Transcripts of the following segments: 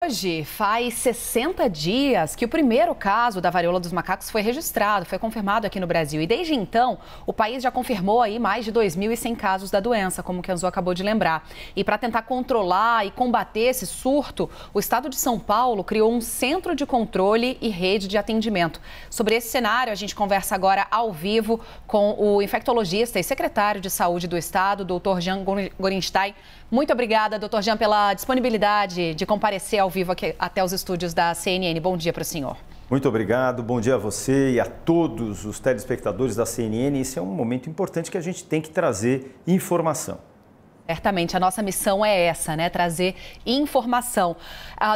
Hoje faz 60 dias que o primeiro caso da varíola dos macacos foi registrado, foi confirmado aqui no Brasil. E desde então, o país já confirmou aí mais de 2.100 casos da doença, como o Kenzo acabou de lembrar. E para tentar controlar e combater esse surto, o estado de São Paulo criou um centro de controle e rede de atendimento. Sobre esse cenário, a gente conversa agora ao vivo com o infectologista e secretário de saúde do estado, Dr. Jean Gorenstein. Muito obrigada, Dr. Jean, pela disponibilidade de comparecer ao vivo aqui até os estúdios da CNN. Bom dia para o senhor. Muito obrigado, bom dia a você e a todos os telespectadores da CNN. Esse é um momento importante que a gente tem que trazer informação. Certamente, a nossa missão é essa, né? Trazer informação.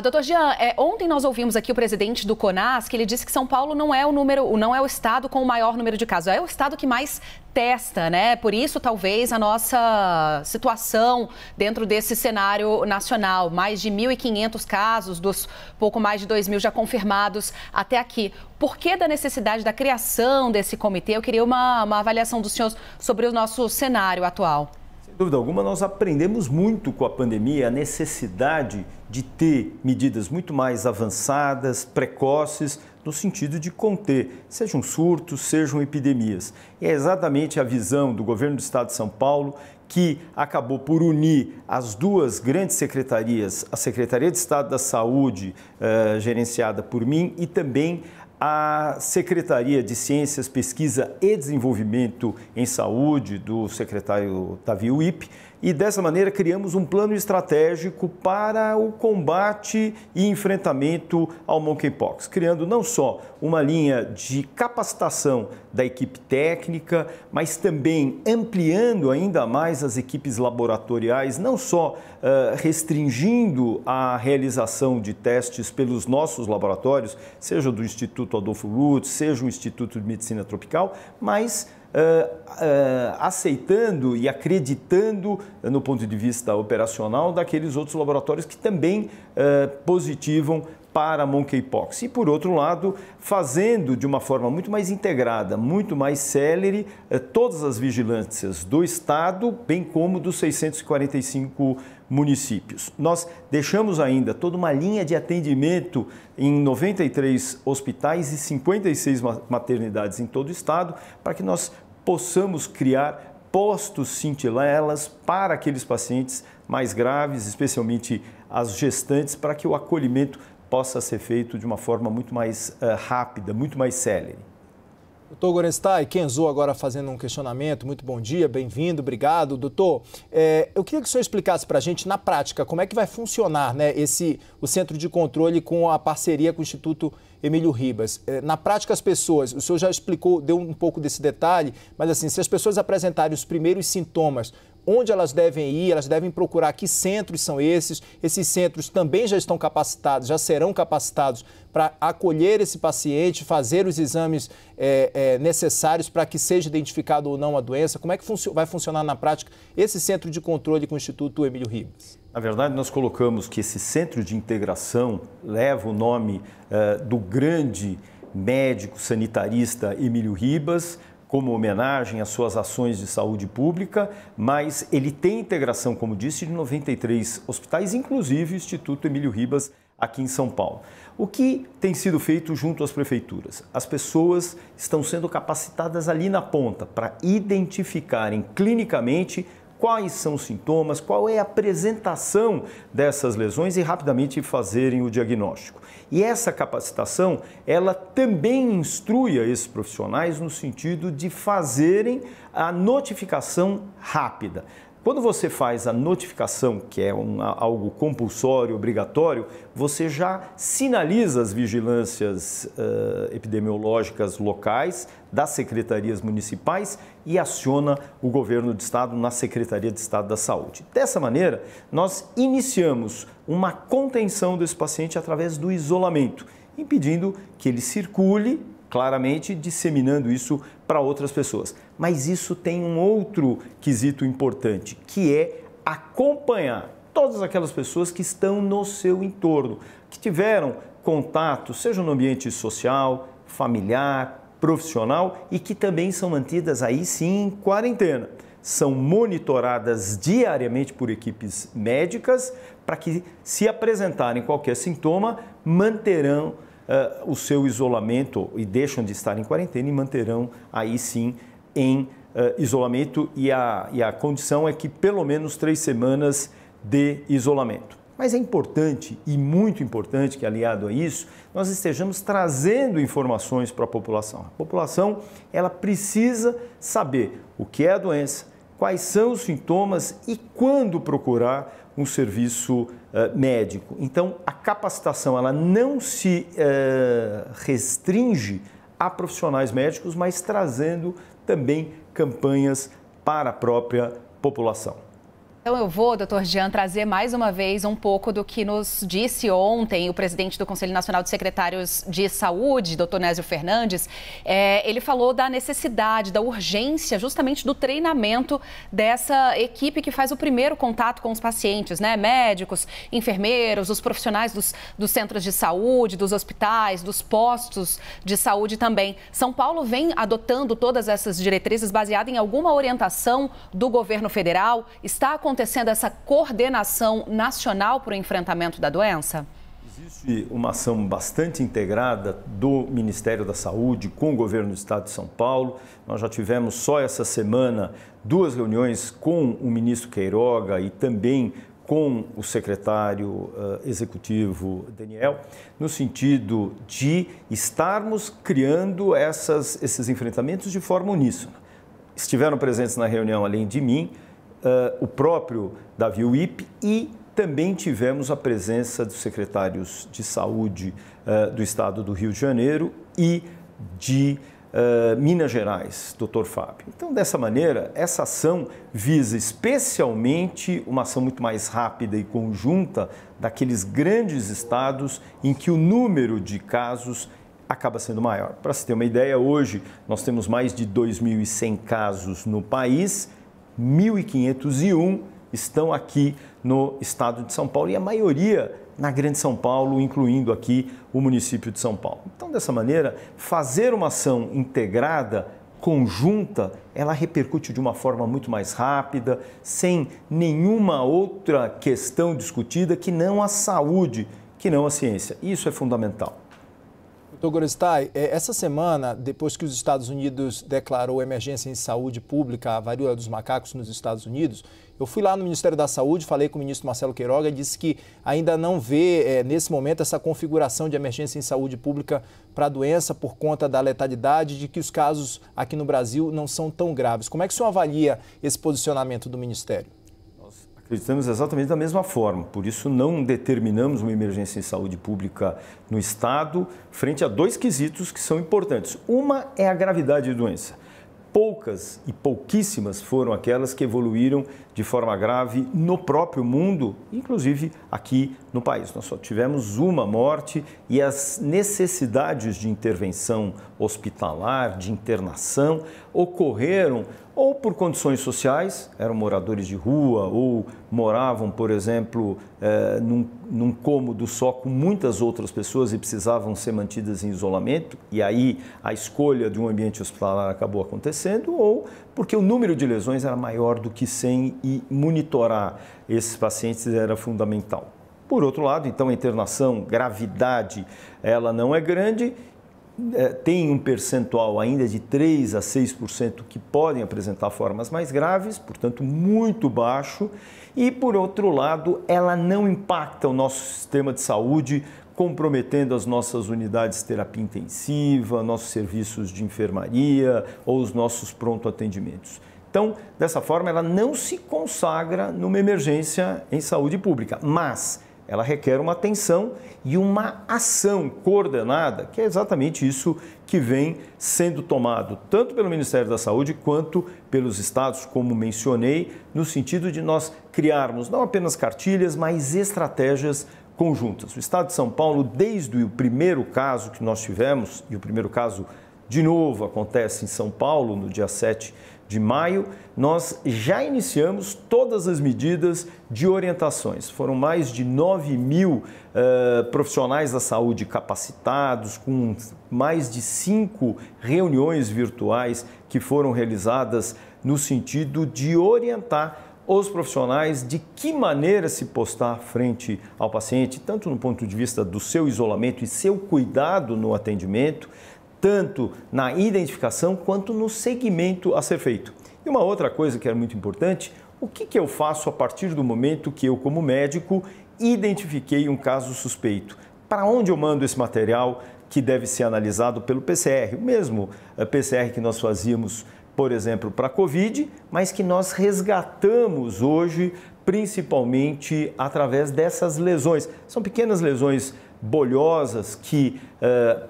Doutor Jean, ontem nós ouvimos aqui o presidente do CONAS, que ele disse que São Paulo não é o estado com o maior número de casos, é o estado que mais testa, né? Por isso, talvez, a nossa situação dentro desse cenário nacional. Mais de 1.500 casos, dos pouco mais de 2.000 já confirmados até aqui. Por que da necessidade da criação desse comitê? Eu queria uma avaliação dos senhores sobre o nosso cenário atual. Sem dúvida alguma, nós aprendemos muito com a pandemia a necessidade de ter medidas muito mais avançadas, precoces, no sentido de conter, sejam surtos, sejam epidemias. E é exatamente a visão do governo do estado de São Paulo que acabou por unir as duas grandes secretarias, a Secretaria de Estado da Saúde, gerenciada por mim, e também a Secretaria de Ciências, Pesquisa e Desenvolvimento em Saúde, do secretário Davi Uip, e dessa maneira criamos um plano estratégico para o combate e enfrentamento ao monkeypox, criando não só uma linha de capacitação da equipe técnica, mas também ampliando ainda mais as equipes laboratoriais, não só restringindo a realização de testes pelos nossos laboratórios, seja do Instituto Adolfo Lutz, seja o Instituto de Medicina Tropical, mas aceitando e acreditando no ponto de vista operacional daqueles outros laboratórios que também positivam para monkeypox. E, por outro lado, fazendo de uma forma muito mais integrada, muito mais célere, todas as vigilâncias do Estado, bem como dos 645 municípios. Nós deixamos ainda toda uma linha de atendimento em 93 hospitais e 56 maternidades em todo o Estado, para que nós possamos criar postos sentinelas para aqueles pacientes mais graves, especialmente as gestantes, para que o acolhimento possa ser feito de uma forma muito mais rápida, muito mais célere. Doutor Gorenstein, Kenzo agora fazendo um questionamento. Muito bom dia, bem-vindo, obrigado. Doutor, eu queria que o senhor explicasse para a gente, na prática, como é que vai funcionar, né, o centro de controle com a parceria com o Instituto Emílio Ribas. Na prática, as pessoas, o senhor já explicou, deu um pouco desse detalhe, mas assim, se as pessoas apresentarem os primeiros sintomas, onde elas devem ir, elas devem procurar que centros são esses. Esses centros também já estão capacitados, já serão capacitados para acolher esse paciente, fazer os exames necessários para que seja identificado ou não a doença. Como é que vai funcionar na prática esse centro de controle com o Instituto Emílio Ribas? Na verdade, nós colocamos que esse centro de integração leva o nome do grande médico sanitarista Emílio Ribas, como homenagem às suas ações de saúde pública, mas ele tem integração, como disse, de 93 hospitais, inclusive o Instituto Emílio Ribas, aqui em São Paulo. O que tem sido feito junto às prefeituras? As pessoas estão sendo capacitadas ali na ponta para identificarem clinicamente quais são os sintomas, qual é a apresentação dessas lesões e rapidamente fazerem o diagnóstico. E essa capacitação, ela também instrui a esses profissionais no sentido de fazerem a notificação rápida. Quando você faz a notificação, que é algo compulsório, obrigatório, você já sinaliza as vigilâncias epidemiológicas locais das secretarias municipais e aciona o governo do estado na Secretaria de Estado da Saúde. Dessa maneira, nós iniciamos uma contenção desse paciente através do isolamento, impedindo que ele circule, claramente disseminando isso para outras pessoas. Mas isso tem um outro quesito importante, que é acompanhar todas aquelas pessoas que estão no seu entorno, que tiveram contato, seja no ambiente social, familiar, profissional, e que também são mantidas aí sim em quarentena. são monitoradas diariamente por equipes médicas para que, se apresentarem qualquer sintoma, manterão o seu isolamento e deixam de estar em quarentena e manterão aí sim em isolamento, e a condição é que pelo menos 3 semanas de isolamento. Mas é importante, e muito importante, que aliado a isso, nós estejamos trazendo informações para a população. A população, ela precisa saber o que é a doença, quais são os sintomas e quando procurar um serviço médico. Então, a capacitação, ela não se restringe a profissionais médicos, mas trazendo também campanhas para a própria população. Então eu vou, doutor Jean, trazer mais uma vez um pouco do que nos disse ontem o presidente do Conselho Nacional de Secretários de Saúde, doutor Nésio Fernandes. Ele falou da necessidade, da urgência justamente do treinamento dessa equipe que faz o primeiro contato com os pacientes, né? Médicos, enfermeiros, os profissionais dos centros de saúde, dos hospitais, dos postos de saúde também. São Paulo vem adotando todas essas diretrizes baseadas em alguma orientação do governo federal? Está acontecendo essa coordenação nacional para o enfrentamento da doença? Existe uma ação bastante integrada do Ministério da Saúde com o governo do Estado de São Paulo. Nós já tivemos só essa semana 2 reuniões com o ministro Queiroga e também com o secretário executivo Daniel, no sentido de estarmos criando esses enfrentamentos de forma uníssona. Estiveram presentes na reunião, além de mim, o próprio Davi Uip, e também tivemos a presença dos secretários de saúde do estado do Rio de Janeiro e de Minas Gerais, doutor Fábio. Então, dessa maneira, essa ação visa especialmente uma ação muito mais rápida e conjunta daqueles grandes estados em que o número de casos acaba sendo maior. Para se ter uma ideia, hoje nós temos mais de 2.100 casos no país, 1.501 estão aqui no estado de São Paulo e a maioria na Grande São Paulo, incluindo aqui o município de São Paulo. Então, dessa maneira, fazer uma ação integrada, conjunta, ela repercute de uma forma muito mais rápida, sem nenhuma outra questão discutida que não a saúde, que não a ciência. Isso é fundamental. Doutor Gorenstein, essa semana, depois que os Estados Unidos declarou emergência em saúde pública, a varíola dos macacos nos Estados Unidos, eu fui lá no Ministério da Saúde, falei com o ministro Marcelo Queiroga e disse que ainda não vê, nesse momento, essa configuração de emergência em saúde pública para a doença por conta da letalidade, de que os casos aqui no Brasil não são tão graves. Como é que o senhor avalia esse posicionamento do Ministério? Acreditamos exatamente da mesma forma, por isso não determinamos uma emergência em saúde pública no Estado, frente a 2 quesitos que são importantes. Uma é a gravidade da doença. Poucas e pouquíssimas foram aquelas que evoluíram de forma grave no próprio mundo, inclusive aqui no país. Nós só tivemos uma morte e as necessidades de intervenção hospitalar, de internação, ocorreram ou por condições sociais, eram moradores de rua ou moravam, por exemplo, num cômodo só com muitas outras pessoas e precisavam ser mantidas em isolamento, e aí a escolha de um ambiente hospitalar acabou acontecendo, ou porque o número de lesões era maior do que 100 e monitorar esses pacientes era fundamental. Por outro lado, então, a internação, gravidade, ela não é grande, tem um percentual ainda de 3 a 6% que podem apresentar formas mais graves, portanto muito baixo, e por outro lado ela não impacta o nosso sistema de saúde, comprometendo as nossas unidades de terapia intensiva, nossos serviços de enfermaria ou os nossos pronto-atendimentos. Então, dessa forma, ela não se consagra numa emergência em saúde pública, mas ela requer uma atenção e uma ação coordenada, que é exatamente isso que vem sendo tomado tanto pelo Ministério da Saúde quanto pelos estados, como mencionei, no sentido de nós criarmos não apenas cartilhas, mas estratégias conjuntas. O Estado de São Paulo, desde o primeiro caso que nós tivemos, e o primeiro caso, de novo, acontece em São Paulo, no dia 7 de maio, nós já iniciamos todas as medidas de orientações. Foram mais de 9.000 profissionais da saúde capacitados, com mais de 5 reuniões virtuais que foram realizadas no sentido de orientar os profissionais de que maneira se postar frente ao paciente, tanto no ponto de vista do seu isolamento e seu cuidado no atendimento, tanto na identificação quanto no segmento a ser feito. E uma outra coisa que é muito importante, o que eu faço a partir do momento que eu, como médico, identifiquei um caso suspeito? Para onde eu mando esse material que deve ser analisado pelo PCR? O mesmo PCR que nós fazíamos, por exemplo, para a Covid, mas que nós resgatamos hoje, principalmente através dessas lesões. São pequenas lesões bolhosas que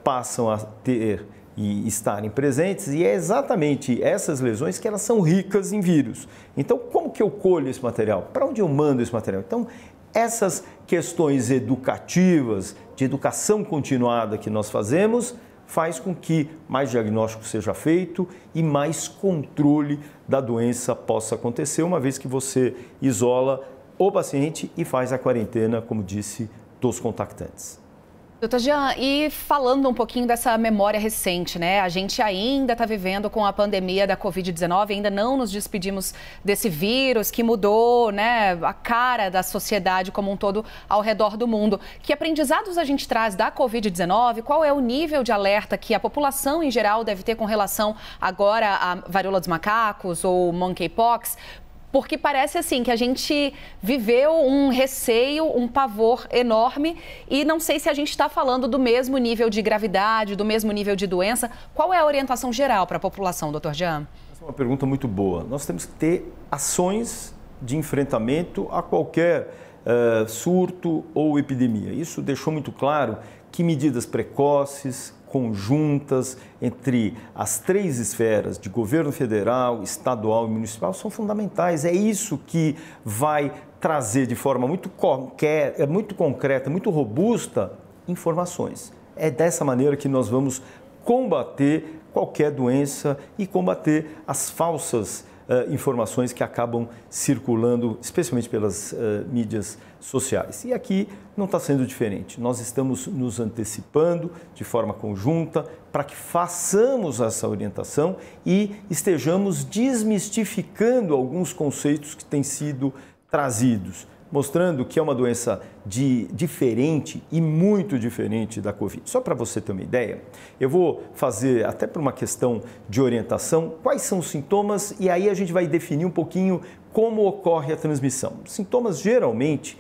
passam a ter e estarem presentes, e é exatamente essas lesões que elas são ricas em vírus. Então, como que eu colho esse material? Para onde eu mando esse material? Então, essas questões educativas, de educação continuada que nós fazemos, faz com que mais diagnóstico seja feito e mais controle da doença possa acontecer, uma vez que você isola o paciente e faz a quarentena, como disse, dos contactantes. Doutor Jean, e falando um pouquinho dessa memória recente, né? A gente ainda está vivendo com a pandemia da Covid-19, ainda não nos despedimos desse vírus que mudou, né, a cara da sociedade como um todo ao redor do mundo. Que aprendizados a gente traz da Covid-19? Qual é o nível de alerta que a população em geral deve ter com relação agora à varíola dos macacos ou monkeypox? Porque parece assim que a gente viveu um receio, um pavor enorme e não sei se a gente está falando do mesmo nível de gravidade, do mesmo nível de doença. Qual é a orientação geral para a população, doutor Jean? Essa é uma pergunta muito boa. Nós temos que ter ações de enfrentamento a qualquer surto ou epidemia. Isso deixou muito claro que medidas precoces, conjuntas entre as três esferas de governo federal, estadual e municipal são fundamentais. É isso que vai trazer de forma muito concreta, muito robusta, informações. É dessa maneira que nós vamos combater qualquer doença e combater as falsas informações que acabam circulando, especialmente pelas mídias sociais. E aqui não está sendo diferente. Nós estamos nos antecipando de forma conjunta para que façamos essa orientação e estejamos desmistificando alguns conceitos que têm sido trazidos, mostrando que é uma doença diferente e muito diferente da Covid. Só para você ter uma ideia, eu vou fazer, até por uma questão de orientação, quais são os sintomas e aí a gente vai definir um pouquinho como ocorre a transmissão. Os sintomas geralmente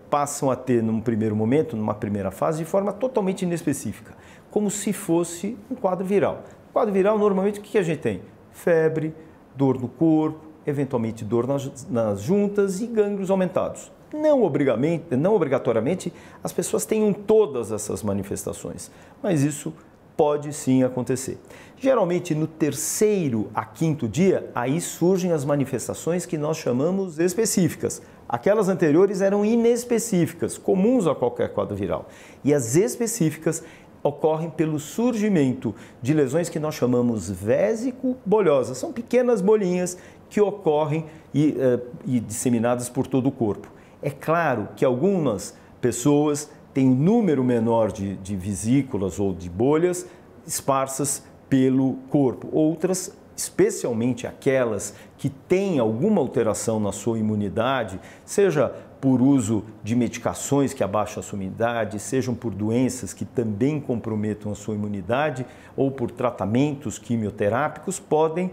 passam a ter, num primeiro momento, numa primeira fase, de forma totalmente inespecífica, como se fosse um quadro viral. O quadro viral, normalmente, o que a gente tem? Febre, dor no corpo, eventualmente dor nas juntas e gânglios aumentados. Não obrigatoriamente as pessoas tenham todas essas manifestações, mas isso pode sim acontecer. Geralmente no 3º a 5º dia, aí surgem as manifestações que nós chamamos específicas. Aquelas anteriores eram inespecíficas, comuns a qualquer quadro viral. E as específicas ocorrem pelo surgimento de lesões que nós chamamos vésico-bolhosas. São pequenas bolinhas que ocorrem e disseminadas por todo o corpo. É claro que algumas pessoas têm um número menor de vesículas ou de bolhas esparsas pelo corpo. Outras, especialmente aquelas que têm alguma alteração na sua imunidade, seja por uso de medicações que abaixam a sua imunidade, sejam por doenças que também comprometam a sua imunidade ou por tratamentos quimioterápicos, podem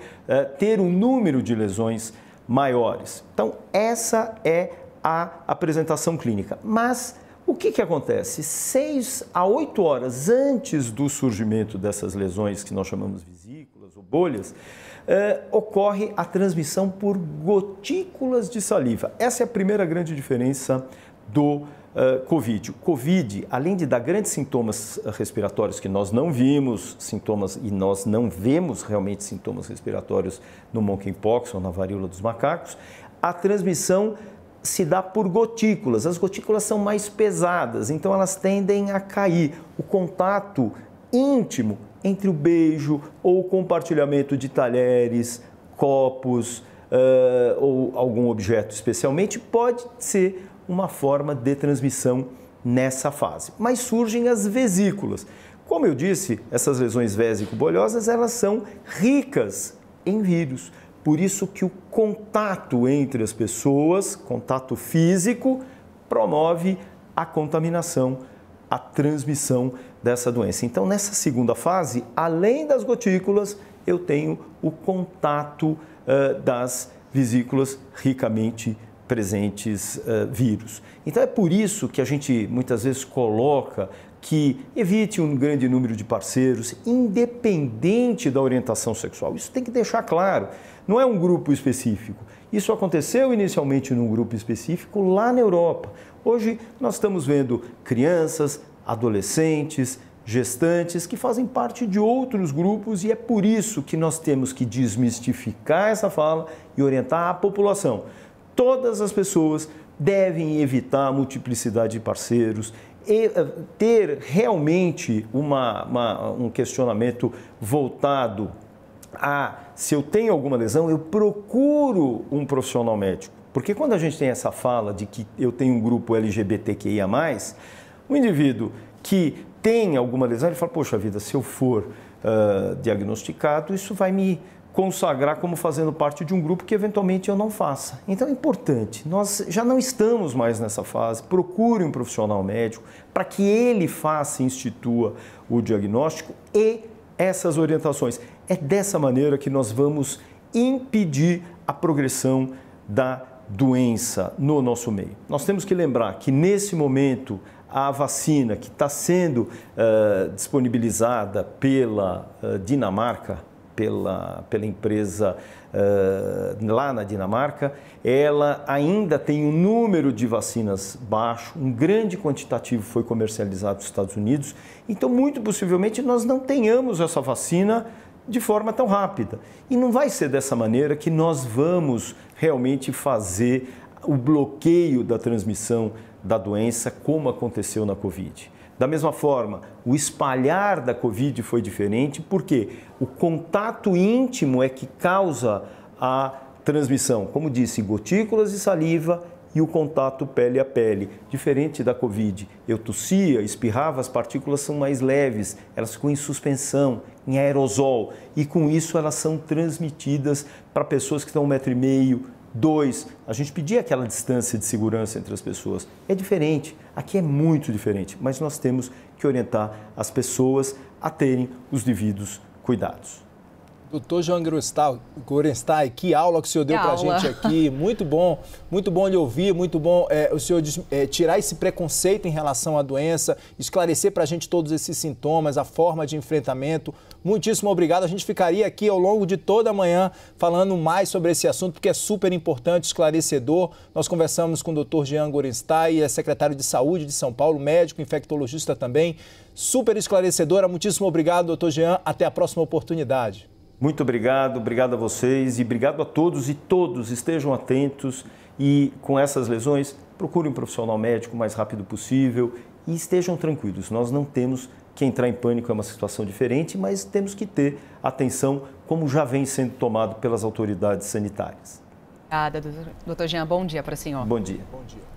ter um número de lesões maiores. Então, essa é a apresentação clínica. Mas o que acontece? 6 a 8 horas antes do surgimento dessas lesões que nós chamamos vesículas ou bolhas, ocorre a transmissão por gotículas de saliva. Essa é a primeira grande diferença do Covid. O Covid, além de dar grandes sintomas respiratórios que nós não vimos, e nós não vemos realmente sintomas respiratórios no monkeypox ou na varíola dos macacos, a transmissão se dá por gotículas. As gotículas são mais pesadas, então elas tendem a cair. O contato íntimo entre o beijo ou o compartilhamento de talheres, copos ou algum objeto especialmente pode ser uma forma de transmissão nessa fase. Mas surgem as vesículas. Como eu disse, essas lesões vésico-bolhosas, elas são ricas em vírus. Por isso que o contato entre as pessoas, contato físico, promove a contaminação, a transmissão dessa doença. Então, nessa segunda fase, além das gotículas, eu tenho o contato das vesículas ricamente presentes vírus. Então, é por isso que a gente muitas vezes coloca que evite um grande número de parceiros, independente da orientação sexual. Isso tem que deixar claro. Não é um grupo específico. Isso aconteceu inicialmente num grupo específico lá na Europa. Hoje nós estamos vendo crianças, adolescentes, gestantes que fazem parte de outros grupos e é por isso que nós temos que desmistificar essa fala e orientar a população. Todas as pessoas devem evitar a multiplicidade de parceiros e ter realmente um questionamento voltado a se eu tenho alguma lesão, eu procuro um profissional médico. Porque quando a gente tem essa fala de que eu tenho um grupo LGBTQIA+, o indivíduo que tem alguma lesão, ele fala, poxa vida, se eu for diagnosticado, isso vai me consagrar como fazendo parte de um grupo que eventualmente eu não faça. Então é importante, nós já não estamos mais nessa fase, procure um profissional médico para que ele faça e institua o diagnóstico e essas orientações. É dessa maneira que nós vamos impedir a progressão da doença no nosso meio. Nós temos que lembrar que nesse momento a vacina que está sendo disponibilizada pela Dinamarca, pela empresa lá na Dinamarca, ela ainda tem um número de vacinas baixo, um grande quantitativo foi comercializado nos Estados Unidos, então muito possivelmente nós não tenhamos essa vacina de forma tão rápida. E não vai ser dessa maneira que nós vamos realmente fazer o bloqueio da transmissão da doença como aconteceu na Covid. Da mesma forma, o espalhar da Covid foi diferente porque o contato íntimo é que causa a transmissão. Como disse, gotículas de saliva e o contato pele a pele. Diferente da Covid, eu tossia, espirrava, as partículas são mais leves, elas ficam em suspensão, em aerosol. E com isso elas são transmitidas para pessoas que estão 1,5 m, 2. A gente pedia aquela distância de segurança entre as pessoas. É diferente, aqui é muito diferente, mas nós temos que orientar as pessoas a terem os devidos cuidados. Doutor Jean Gorenstein, que aula que o senhor deu para a gente aqui, muito bom lhe ouvir, muito bom o senhor tirar esse preconceito em relação à doença, esclarecer para a gente todos esses sintomas, a forma de enfrentamento. Muitíssimo obrigado, a gente ficaria aqui ao longo de toda a manhã falando mais sobre esse assunto, porque é super importante, esclarecedor. Nós conversamos com o doutor Jean Gorenstein, é secretário de Saúde de São Paulo, médico, infectologista também, super esclarecedora. Muitíssimo obrigado, doutor Jean, até a próxima oportunidade. Muito obrigado a vocês e obrigado a todos e todos estejam atentos e com essas lesões procurem um profissional médico o mais rápido possível e estejam tranquilos. Nós não temos que entrar em pânico, é uma situação diferente, mas temos que ter atenção como já vem sendo tomado pelas autoridades sanitárias. Obrigada, doutor Jean. Bom dia para o senhor. Bom dia. Bom dia.